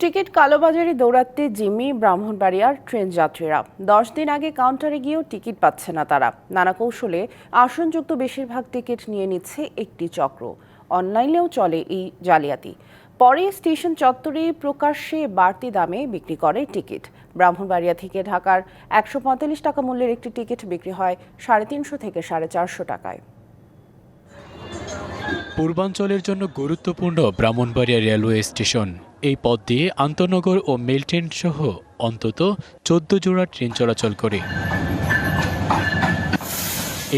Ticket কালোবাজারে দৌড়াতে জিম্মি ব্রাহ্মণবাড়িয়ার ট্রেন যাত্রীরা 10 দিন আগে কাউন্টারে গিয়েও টিকিট পাচ্ছে না তারা। নানা কৌশলে আসনযুক্ত বেশিরভাগ টিকিট নিয়ে নিচ্ছে একটি চক্র। অনলাইনেও চলে এই জালিয়াতি। পরে স্টেশন চত্বরে প্রকাশ্যে বাড়তি দামে বিক্রি করে টিকিট। ব্রাহ্মণবাড়িয়া থেকে ঢাকার 145 টাকা মূল্যের একটি টিকিট বিক্রি হয় 350 থেকে 450 টাকায়। পূর্বাঞ্চলের জন্য গুরুত্বপূর্ণ ব্রাহ্মণবাড়িয়া রেলওয়ে স্টেশন। এই পথ দিয়ে আন্তনগর ও মেল ট্রেন সহ অন্তত 14 জোড়া ট্রেন চলাচল করে।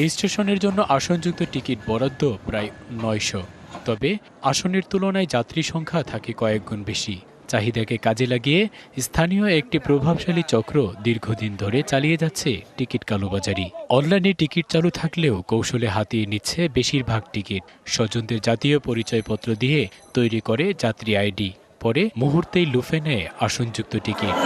এই স্টেশনের জন্য আসনযুক্ত টিকিট বরাদ্দ প্রায় 900, তবে আসনের তুলনায় যাত্রী সংখ্যা থাকে কয়েক গুণ বেশি। চাহিদাকে কাজে লাগিয়ে স্থানীয় একটি প্রভাবশালী চক্র দীর্ঘদিন ধরে চালিয়ে যাচ্ছে টিকিট কালোবাজারি। অনলাইনে টিকিট চালু থাকলেও কৌশলে হাতিয়ে নিচ্ছে বেশিরভাগ টিকিট। স্বজনদের জাতীয় পরিচয়পত্র দিয়ে তৈরি করে যাত্রী আইডি, পরে মুহূর্তেই লুফে নেয় আসনযুক্ত টিকিট।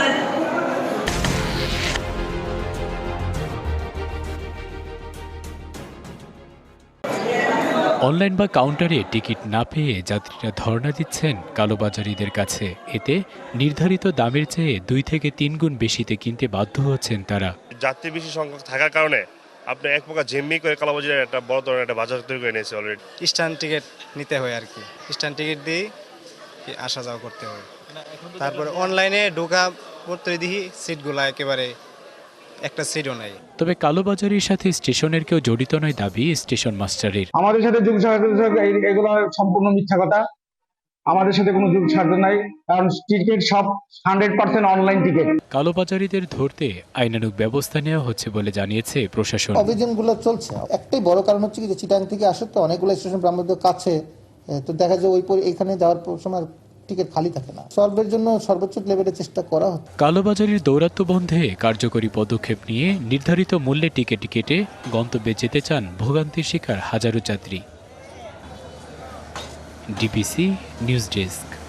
অনলাইন বা কাউন্টারে টিকিট না পেয়ে যাত্রীরা ধর্ণা দিচ্ছেন কালোবাজারিদের কাছে। এতে নির্ধারিত দামের চেয়ে 2 থেকে 3 গুণ বেশিতে কিনতে বাধ্য হচ্ছেন তারা। যাত্রী বেশি সংখ্যক থাকার কারণে আপনি এক প্রকার জিম্মি করে কালোবাজারের একটা বড় ধরনের একটা বাজার তৈরি করে নিয়েছে অলরেডি। স্ট্যান্ড টিকিট নিতে হয় আর কি, স্ট্যান্ড টিকিট দিয়ে আসা যাওয়া করতে হয়। তারপরে অনলাইনে ঢোকা পড়তে দেখি সিটগুলো একেবারে একটা সিটও নাই। তবে কালোবাজারির সাথে স্টেশনের কেউ জড়িত নয় দাবি স্টেশন মাস্টারের। আমাদের সাথে যোগ এগুলো সম্পূর্ণ মিথ্যা কথা। আমাদের সাথে কোনো যোগ সাধ্য নাই, কারণ টিকিট সব 100% অনলাইন টিকিট। কালোবাজারিদের ধরতে আইনানুগ ব্যবস্থা নেওয়া হচ্ছে বলে জানিয়েছে প্রশাসন। অভিযানগুলো চলছে। একটাই বড় কারণ হচ্ছে কি যে চিটাং থেকে আসে তো অনেকগুলো স্টেশন ব্রাহ্মণবাড়িয়ার কাছে, তো দেখা যায় ওই এখানে যাওয়ার সময় টিকিট খালি থাকে না। সলভের জন্য সর্বোচ্চ লেভেলের চেষ্টা করা হচ্ছে। কালোবাজারির দৌরাত্ম্য বন্ধে কার্যকরী পদক্ষেপ নিয়ে নির্ধারিত মূল্যে টিকিট কেটে গন্তব্যে যেতে চান ভোগান্তির শিকার হাজারো যাত্রী। DBC news desk.